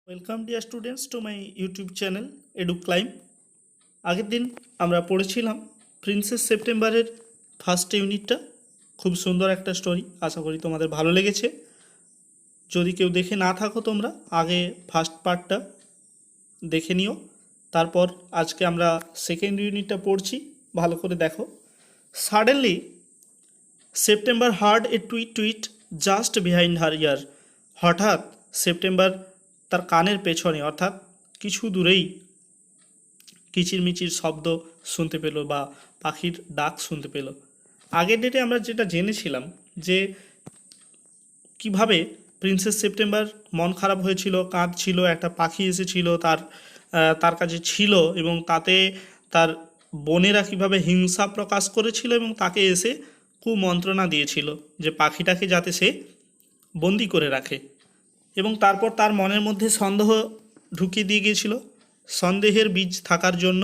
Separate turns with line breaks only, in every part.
Welcome dear students to my YouTube channel edu claim. আগের দিন আমরা পড়েছিলাম প্রিন্সেস সেপ্টেম্বরের ফার্স্ট ইউনিটটা। খুব সুন্দর একটা স্টোরি, আশা করি তোমাদের ভালো লেগেছে। যদি কেউ দেখে না থাকো তোমরা আগে ফার্স্ট পার্টটা দেখে নিও, তারপর আজকে আমরা সেকেন্ড ইউনিটটা পড়ছি। ভালো করে দেখো। সাডেনলি সেপ্টেম্বর হার্ড এ টুইট টুইট জাস্ট বিহাইন্ড হার ইয়ার। হঠাৎ সেপ্টেম্বর তার কানের পেছনে অর্থাৎ কিছু দূরেই কিচিরমিচির শব্দ শুনতে পেল বা পাখির ডাক শুনতে পেল। আগের ডেটে আমরা যেটা জেনেছিলাম যে কিভাবে প্রিন্সেস সেপ্টেম্বর মন খারাপ হয়েছিল, কাঁদছিল, একটা পাখি এসেছিল তার কাছে ছিল এবং তাতে তার বোনেরা কীভাবে হিংসা প্রকাশ করেছিল এবং তাকে এসে কুমন্ত্রণা দিয়েছিল যে পাখিটাকে যাতে সে বন্দি করে রাখে। এবং তারপর তার মনের মধ্যে সন্দেহ ঢুকিয়ে দিয়ে গিয়েছিল। সন্দেহের বীজ থাকার জন্য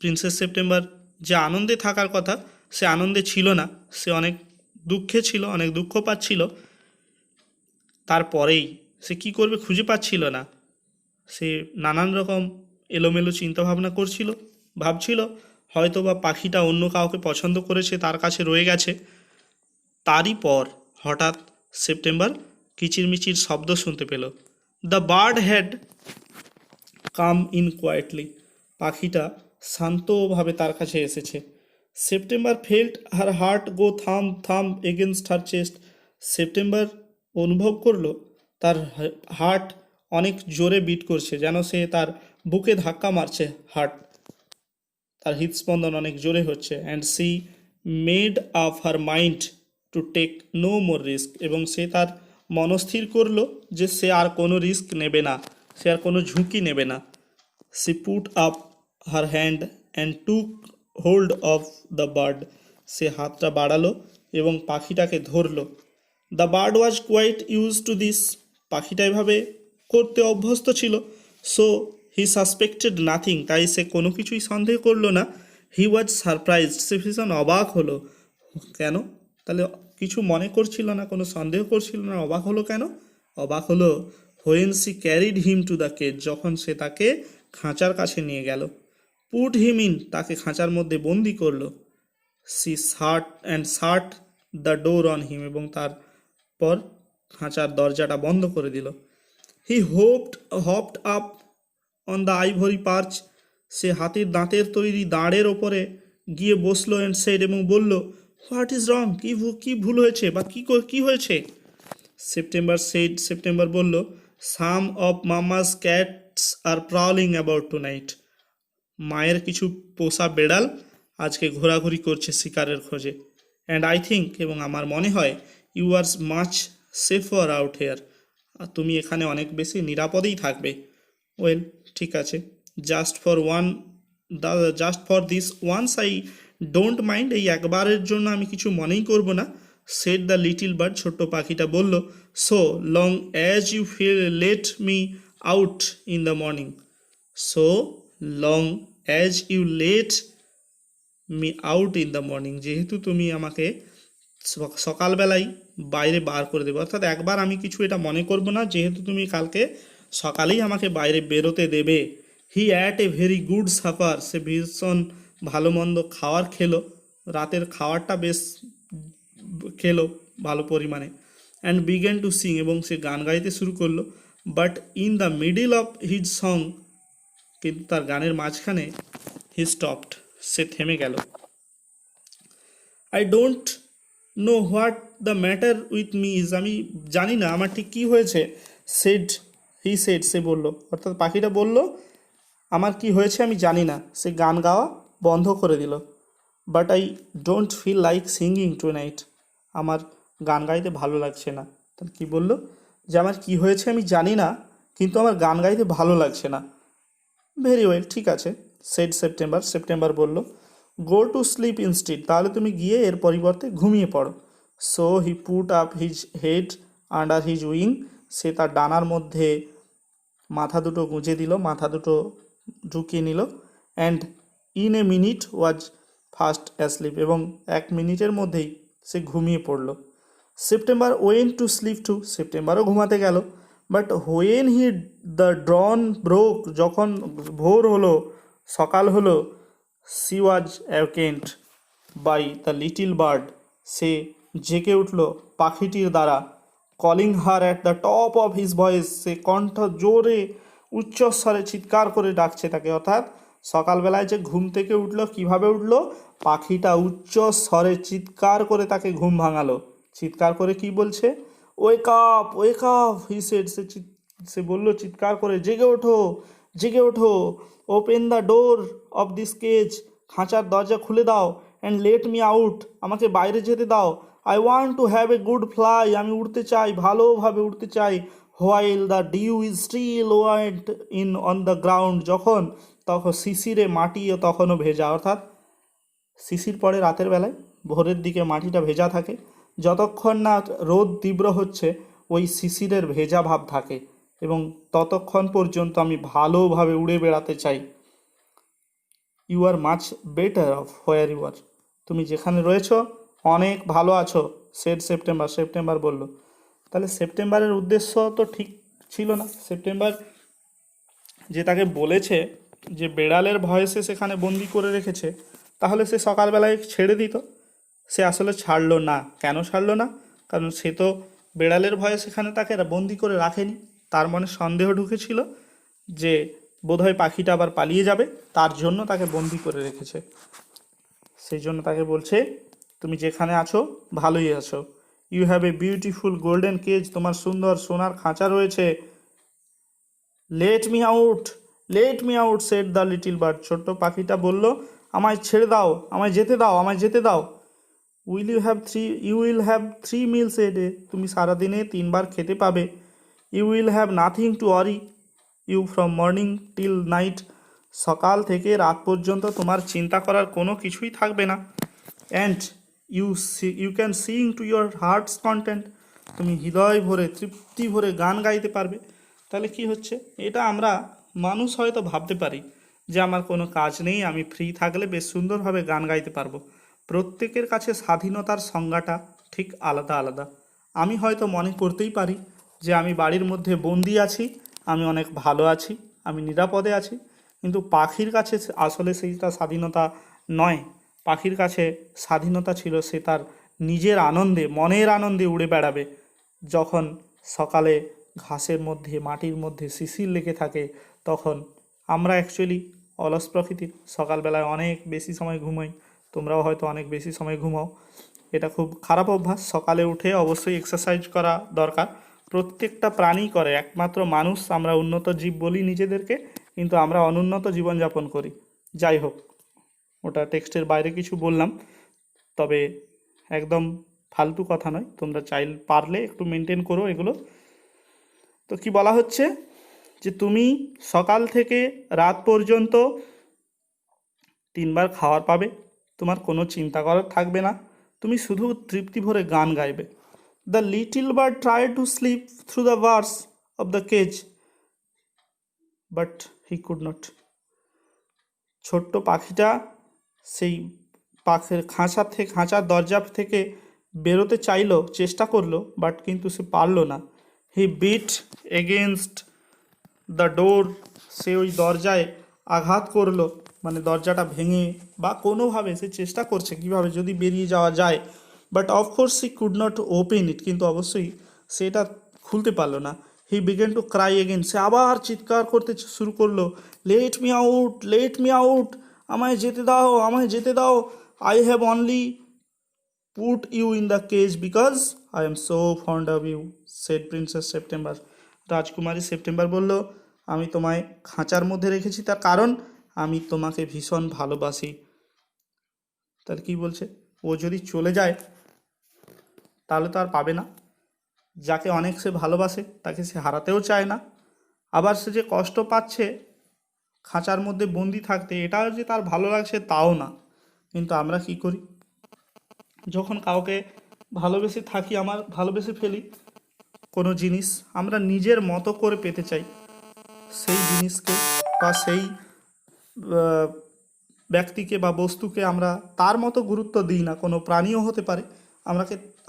প্রিন্সেস সেপ্টেম্বর যে আনন্দে থাকার কথা সে আনন্দে ছিল না, সে অনেক দুঃখে ছিল, অনেক দুঃখ পাচ্ছিল। তারপরেই সে কি করবে খুঁজে পাচ্ছিল না। সে নানান রকম এলোমেলো চিন্তাভাবনা করছিল, ভাবছিল হয়তো বা পাখিটা অন্য কাউকে পছন্দ করেছে, তার কাছে রয়ে গেছে। তারই পর হঠাৎ সেপ্টেম্বর কিচিরমিচির শব্দ শুনতে পেল। The bird had come in quietly. পাখিটা শান্তভাবে তার কাছে এসেছে। September felt her heart go thump thump against হার চেস্ট। সেপ্টেম্বর অনুভব করলো তার হার্ট অনেক জোরে বিট করছে, যেন সে তার বুকে ধাক্কা মারছে। তার হৃদস্পন্দন অনেক জোরে হচ্ছে। And she made up her mind to take no more risk. এবং সে তার মনস্থির করলো যে সে আর কোনো রিস্ক নেবে না, সে আর কোনো ঝুঁকি নেবে না। She put up her hand and took hold of the bird. সে হাতটা বাড়ালো এবং পাখিটাকে ধরলো। The bird was quite used to this. পাখিটা এভাবে করতে অভ্যস্ত ছিল। So he suspected nothing. তাই সে কোনো কিছুই সন্দেহ করলো না। হি ওয়াজ সারপ্রাইজড। সে ভীষণ অবাক হলো। কেন? তাহলে কিছু মনে করছিল না, কোনো সন্দেহ করছিল না, অবাক হলো কেন? অবাক হলো when she carried him to the cage. যখন সে তাকে খাঁচার কাছে নিয়ে গেল। Put him in. তাকে খাঁচার মধ্যে বন্দি করলো। She shut the door on him. এবং তারপর খাঁচার দরজাটা বন্ধ করে দিল। He hopped up on the ivory perch. সে হাতির দাঁতের তৈরি দাঁড়ের ওপরে গিয়ে বসলো অ্যান্ড সেড। এবং বলল, হোয়াট ইজ রং? কি ভুল হয়েছে বা কি হয়েছে? সেপ্টেম্বর বলল, some of mama's cats are prowling about tonight. মায়ের কিছু পোষা বেড়াল আজকে ঘোরাঘুরি করছে শিকারের খোঁজে। অ্যান্ড আই থিঙ্ক, এবং আমার মনে হয়, you are much safer out here. আর তুমি এখানে অনেক বেশি নিরাপদেই থাকবে। ওয়েল, ঠিক আছে, just for this once I don't mind. এই একবারের জন্য আমি কিছু মনেই করব না। Said the little bird. ছোট্ট পাখিটা বলল, so long as you feel let me out in the morning. So long as you let me out in the morning. যেহেতু তুমি আমাকে সকালবেলায় বাইরে বার করে দেবে, অর্থাৎ একবার আমি কিছু এটা মনে করব না, যেহেতু তুমি কালকে সকালেই আমাকে বাইরে বেরোতে দেবে। He ate a very good supper. সে ভীষণ ভালো মন্দ খাওয়ার খেলো, রাতের খাওয়ারটা বেশ খেলো ভালো পরিমাণে। And began to Singh. এবং সে গান গাইতে শুরু করলো। But in the middle of his song. কিন্তু তার গানের মাঝখানে হি স্টপড। সে থেমে গেল। I don't know what the matter with me is. আমি জানি না আমার ঠিক কী হয়েছে। সে বলল, অর্থাৎ পাখিটা বলল, আমার কি হয়েছে আমি জানি না। সে গান গাওয়া বন্ধ করে দিল। But I don't feel like singing tonight. আমার গান গাইতে ভালো লাগছে না। তাহলে কী বলল? যে আমার কি হয়েছে আমি জানি না, কিন্তু আমার গান গাইতে ভালো লাগছে না। ভেরি ওয়েল, ঠিক আছে, সেপ্টেম্বর বলল, গো টু স্লিপ ইনস্টিড। তাহলে তুমি গিয়ে এর পরিবর্তে ঘুমিয়ে পড়ো। So he put up his head under his wing. সে তার ডানার মধ্যে মাথা দুটো গুঁজে দিল, মাথা দুটো ঢুকিয়ে নিল। And in a minute was fast asleep. এবং 1 মিনিটের মধ্যেই সে ঘুমিয়ে পড়ল। September went to sleep too. সেপ্টেম্বরও ঘুমাতে গেল। But when he the dawn broke, যখন ভোর হলো, সকাল হলো, she was awakened by the little bird, সে জেগে উঠল পাখিটির দ্বারা। Calling her at the top of his voice, সে কণ্ঠ জোরে উচ্চস্বরে চিৎকার করে ডাকছে তাকে। অর্থাৎ সকালবেলায় যে ঘুম থেকে উঠলো, কিভাবে উঠলো? পাখিটা উচ্চ স্বরে চিৎকার করে তাকে ঘুম ভাঙালো। চিৎকার করে কি বলছে? ওয়েক আপ হি সেড, সে বলল চিৎকার করে, জেগে ওঠো, জেগে ওঠো। Open the door of this cage, খাঁচার দরজা খুলে দাও। অ্যান্ড লেট মি আউট, আমাকে বাইরে যেতে দাও। I want to have a good fly, আমি উড়তে চাই, ভালোভাবে উড়তে চাই। While the dew is still white in on the ground, তখন শিশিরে মাটিও তখনও ভেজা। অর্থাৎ শিশির পড়ে রাতের বেলায়, ভোরের দিকে মাটিটা ভেজা থাকে। যতক্ষণ না রোদ তীব্র হচ্ছে, ওই শিশিরের ভেজা ভাব থাকে, এবং ততক্ষণ পর্যন্ত আমি ভালোভাবে উড়ে বেড়াতে চাই। You are much better off where you are, তুমি যেখানে রয়েছো অনেক ভালো আছো। সেড সেপ্টেম্বর, সেপ্টেম্বর বলল। তাহলে সেপ্টেম্বরের উদ্দেশ্য তো ঠিক ছিল না। সেপ্টেম্বর যে তাকে বলেছে যে বেড়ালের ভয়েসে সেখানে বন্দি করে রেখেছে, তাহলে সে সকালবেলায় ছেড়ে দিত। সে আসলে ছাড়লো না। কেন ছাড়লো না? কারণ সে তো বেড়ালের ভয়ে সেখানে তাকে বন্দি করে রাখেনি। তার মনে সন্দেহ ঢুকেছিল যে বোধহয় পাখিটা আবার পালিয়ে যাবে, তার জন্য তাকে বন্দি করে রেখেছে। সেই জন্য তাকে বলছে তুমি যেখানে আছো ভালোই আছো। You have a beautiful golden cage, তোমার সুন্দর সোনার খাঁচা রয়েছে। Let me out, let me out said the little bird, ছোট্ট পাখিটা বলল আমায় ছেড়ে দাও, আমায় যেতে দাও, আমায় যেতে দাও। You will have 3 meals a day, তুমি সারাদিনে 3 বার খেতে পাবে। You will have nothing to worry you from morning till night, সকাল থেকে রাত পর্যন্ত তোমার চিন্তা করার কোনো কিছুই থাকবে না। And you can sing to your heart's content, তুমি হৃদয় ভরে তৃপ্তি ভরে গান গাইতে পারবে। তাহলে কি হচ্ছে? এটা আমরা মানুষ হয়তো ভাবতে পারি যে আমার কোনো কাজ নেই, আমি ফ্রি থাকলে বেশ সুন্দরভাবে গান গাইতে পারবো। প্রত্যেকের কাছে স্বাধীনতার সংজ্ঞাটা ঠিক আলাদা আলাদা। আমি হয়তো মনে করতেই পারি যে আমি বাড়ির মধ্যে বন্দি আছি, আমি অনেক ভালো আছি, আমি নিরাপদে আছি। কিন্তু পাখির কাছে আসলে সেইটা স্বাধীনতা নয়। পাখির কাছে স্বাধীনতা ছিল সে তার নিজের আনন্দে, মনের আনন্দে উড়ে বেড়াবে। যখন সকালে ঘাসের মধ্যে, মাটির মধ্যে শিশির লেগে থাকে, তখন আমরা অ্যাকচুয়ালি অলস প্রকৃতির, সকালবেলায় অনেক বেশি সময় ঘুমাই। তোমরাও হয়তো অনেক বেশি সময় ঘুমাও। এটা খুব খারাপ অভ্যাস। সকালে উঠে অবশ্যই এক্সারসাইজ করা দরকার। প্রত্যেকটা প্রাণী করে, একমাত্র মানুষ আমরা উন্নত জীব বলি নিজেদেরকে, কিন্তু আমরা অনুন্নত জীবনযাপন করি। যাই হোক, ওটা টেক্সটের বাইরে কিছু বললাম, তবে একদম ফালতু কথা নয়। তোমরা পারলে একটু মেনটেন করো এগুলো। তো কি বলা হচ্ছে যে তুমি সকাল থেকে রাত পর্যন্ত 3 বার খাবার পাবে, তোমার কোনো চিন্তা করার থাকবে না, তুমি শুধু তৃপ্তি ভরে গান গাইবে। The little bird try to slip through the bars of the cage but he could not, ছোট্ট পাখিটা সেই পাখির খাঁচার দরজা থেকে বেরোতে চাইলো, চেষ্টা করলো, বাট কিন্তু সে পারলো না। হি বিট এগেনস্ট দ্য ডোর, সে ওই দরজায় আঘাত করলো, মানে দরজাটা ভেঙে বা কোনোভাবে সে চেষ্টা করছে কীভাবে যদি বেরিয়ে যাওয়া যায়। But of course he could not open it, কিন্তু অবশ্যই সেটা খুলতে পারলো না। He began to cry again, সে আবার চিৎকার করতে শুরু করলো, let me out, let me out, আমায় যেতে দাও, আমায় যেতে দাও। I have only put you in the cage because I am so fond of you said princess September, রাজকুমারী সেপ্টেম্বর বলল আমি তোমায় খাঁচার মধ্যে রেখেছি তার কারণ আমি তোমাকে ভীষণ ভালোবাসি। তার কি বলছে? ও যদি চলে যায় তাহলে তো আর পাবে না। যাকে অনেক সে ভালোবাসে তাকে সে হারাতেও চায় না। আবার সে যে কষ্ট পাচ্ছে খাঁচার মধ্যে বন্দি থাকতে, এটাও যে তার ভালো লাগছে তাও না। কিন্তু আমরা কি করি? যখন কাউকে ভালোবেসে থাকি, ভালোবেসে ফেলি কোনো জিনিস, আমরা নিজের মতো করে পেতে চাই সেই জিনিসকে বা সেই ব্যক্তিকে বা বস্তুকে আমরা তার মতো গুরুত্ব দিই না। কোনো প্রাণীও হতে পারে,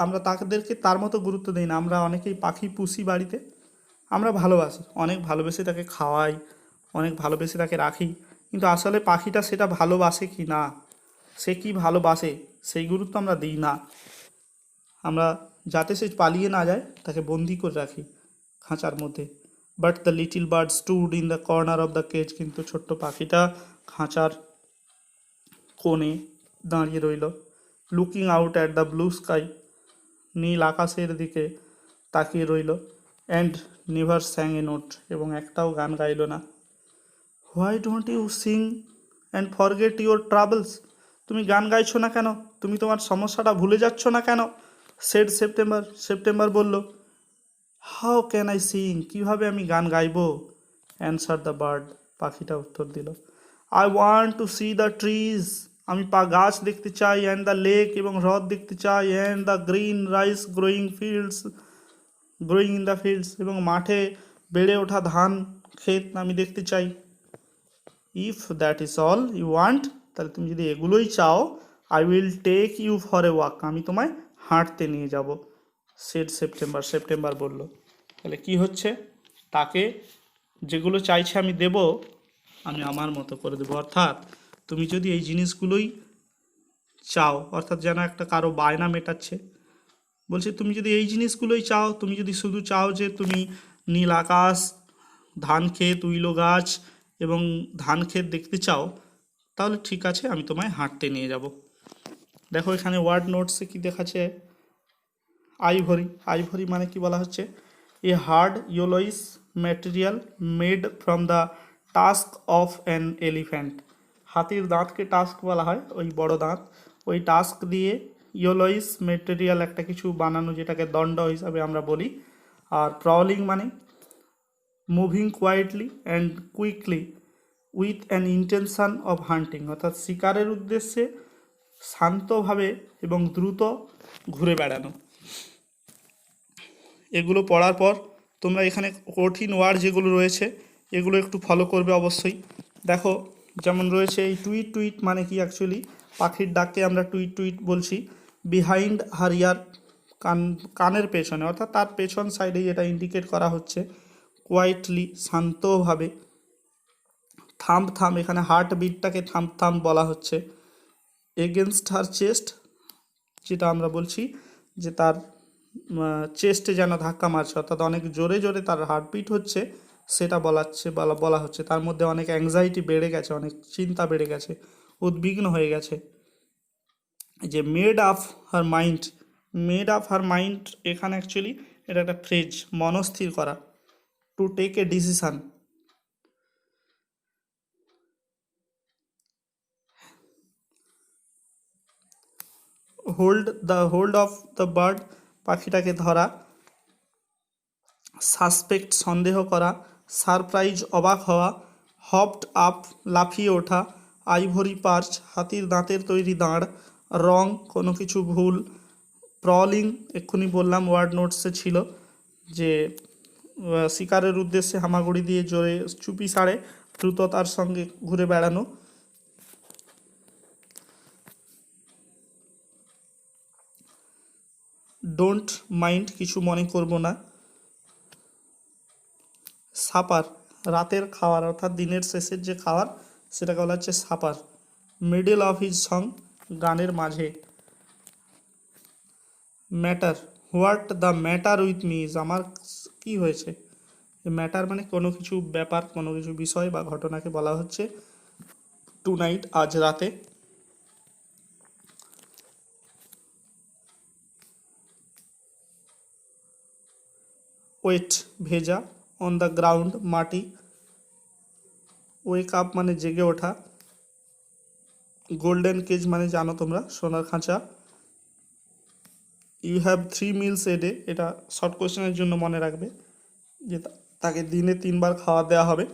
আমরা তাদেরকে তার মতো গুরুত্ব দিই না। আমরা অনেকেই পাখি পুষি বাড়িতে, আমরা ভালোবাসি, অনেক ভালোবেসে তাকে খাওয়াই, অনেক ভালোবেসে তাকে রাখি, কিন্তু আসলে পাখিটা সেটা ভালোবাসে কি না, সে কি ভালোবাসে সেই গুরুত্ব আমরা দিই না। আমরা যাতে সে পালিয়ে না যায় তাকে বন্দি করে রাখি খাঁচার মধ্যে। But the little bird stood in the corner of the cage, কিন্তু ছোট্ট পাখিটা খাঁচার কোণে দাঁড়িয়ে রইল। Looking out at the blue sky, নীল আকাশের দিকে তাকিয়ে রইল। And never sang a note, এবং একটাও গান গাইল না। Why don't you sing and forget your travels, তুমি গান গাইছো না কেন, তুমি তোমার সমস্যাটা ভুলে যাচ্ছ না কেন? সেড সেপ্টেম্বর, সেপ্টেম্বর বলল। হাউ ক্যান আই সিং, কীভাবে আমি গান গাইব? অ্যান্সার দ্য বার্ড, পাখিটা উত্তর দিল। I want two C the trees, আমি গাছ দেখতে চাই, অ্যান্ড দ্য লেক, এবং হ্রদ দেখতে চাই, and the green rice growing in the fields, এবং মাঠে বেড়ে ওঠা ধান ক্ষেত আমি দেখতে চাই। If that is all you want, তাহলে তুমি যদি এগুলোই চাও, I will take you for a walk, আমি তোমায় হাঁটতে নিয়ে যাব। সেড সেপ্টেম্বর, সেপ্টেম্বর বলল। তাহলে কি হচ্ছে, তাকে যেগুলো চাইছে আমি দেব, আমি আমার মতো করে দেবো। অর্থাৎ তুমি যদি এই জিনিসগুলোই চাও, অর্থাৎ যেন একটা কারো বায়না মেটাচ্ছে, বলছে তুমি যদি এই জিনিসগুলোই চাও, তুমি যদি শুধু চাও যে তুমি নীল আকাশ, ধান ক্ষেত, উইলো গাছ এবং ধান ক্ষেত দেখতে চাও, তাহলে ঠিক আছে, আমি তোমায় হাঁটতে নিয়ে যাব। দেখো এখানে ওয়ার্ড নোটসে কি দেখাচ্ছে, আইভরি। আইভরি মানে কি বলা হচ্ছে, a hard yellowish material made from the tusk of an elephant. হাতির দাঁতকে টাস্ক বলা হয়, ওই বড় দাঁত, ওই টাস্ক দিয়ে ইয়েলোইস ম্যাটেরিয়াল একটা কিছু বানানো, যেটাকে দণ্ড হিসাবে আমরা বলি। আর ক্রাউলিং মানে moving quietly and quickly with an intention of hunting, অর্থাৎ শিকারের উদ্দেশ্যে শান্তভাবে এবং দ্রুত ঘুরে বেড়ানো। এগুলো পড়ার পর তোমরা এখানে কঠিন ওয়ার্ড যেগুলো রয়েছে এগুলো একটু ফলো করবে অবশ্যই। দেখো যেমন রয়েছে এই টুইট, টুইট মানে কি, অ্যাকচুয়ালি পাখির ডাককে আমরা টুইট টুইট বলছি। বিহাইন্ড হার ইয়ার, কানের পেছনে, অর্থাৎ তার পেছন সাইডেই এটা ইন্ডিকেট করা হচ্ছে। কোয়াইটলি, শান্তভাবে। থাম্ব থাম্ব, এখানে হার্ট বিটটাকে থাম্ব থাম্ব বলা হচ্ছে। এগেনস্ট হার চেস্ট, যেটা আমরা বলছি যে তার চেস্টে যেন ধাক্কা মারছে, অর্থাৎ অনেক জোরে জোরে তার হার্টবিট হচ্ছে, সেটা বলা হচ্ছে। তার মধ্যে অনেক অ্যাংজাইটি বেড়ে গেছে, অনেক চিন্তা বেড়ে গেছে, উদ্বিগ্ন হয়ে গেছে। যে made up her mind, made up her mind, এখানে অ্যাকচুয়ালি এটা একটা ফ্রেজ, মনস্থির করা। To take a decision. Hold of the bird, পাখিটাকে ধরা। সাসপেক্ট, সন্দেহ করা। সারপ্রাইজ, অবাক হওয়া। হপড আপ, লাফিয়ে ওঠা। আইভরি পার্চ, হাতির দাঁতের তৈরি দাঁড়। রং, কোনো কিছু ভুল। প্রলিং, এক্ষুনি বললাম ওয়ার্ড নোটসে ছিল যে শিকারের উদ্দেশ্যে হামাগুড়ি দিয়ে জোরে চুপি সাড়ে দ্রুততার সঙ্গে ঘুরে বেড়ানো। ডোন্ট মাইন্ড, কিছু মনে করব না। সাপার, রাতের খাওয়ার, অর্থাৎ দিনের শেষের যে খাওয়ার সেটাকে বলা হচ্ছে supper. Middle of his song, গানের মাঝে। Matter, what the matter with me is, আমার কি হয়েছে। ম্যাটার মানে কোনো কিছু ব্যাপার, কোনো কিছু বিষয় বা ঘটনাকে বলা হচ্ছে। টু নাইট, আজ রাতে। ওয়েট, ভেজা। অন দ্য গ্রাউন্ড, মাটি। ওয়েক আপ মানে জেগে ওঠা। গোল্ডেন কেজ মানে জানো তোমরা, সোনার খাঁচা। You have 3 meals a day, এটা শর্ট কোশ্চেনের জন্য মনে রাখবে যে তাকে দিনে 3 বার খাওয়া দেওয়া হবে।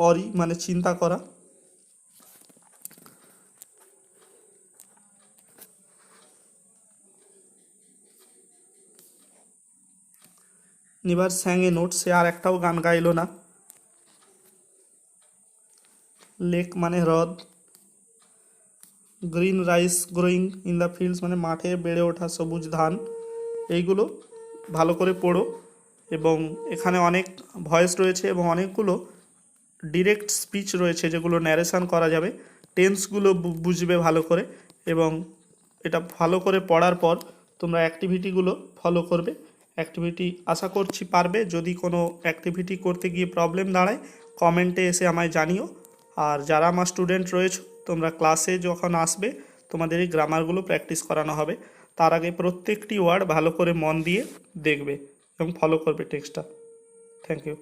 অরি মানে চিন্তা করা। নিবার স্যাং এ নোট, সে আর একটাও গান গাইলো না। লেক মানে হ্রদ। Green rice growing in the fields মানে মাঠে বেড়ে ওঠা সবুজ ধান। এইগুলো ভালো করে পড়ো এবং এখানে অনেক ভয়েস রয়েছে এবং অনেকগুলো ডিরেক্ট স্পিচ রয়েছে যেগুলো ন্যারেশন করা যাবে। টেন্সগুলো বুঝবে ভালো করে, এবং এটা ভালো করে পড়ার পর তোমরা অ্যাক্টিভিটিগুলো ফলো করবে। অ্যাক্টিভিটি আশা করছি পারবে। যদি কোনো অ্যাক্টিভিটি করতে গিয়ে প্রবলেম দাঁড়ায় কমেন্টে এসে আমায় জানিও। আর যারা আমার স্টুডেন্ট রয়েছে, তোমরা ক্লাসে যখন আসবে তোমাদের এই গ্রামারগুলো প্র্যাকটিস করানো হবে। তার আগে প্রত্যেকটি ওয়ার্ড ভালো করে মন দিয়ে দেখবে এবং ফলো করবে টেক্সটটা। Thank you.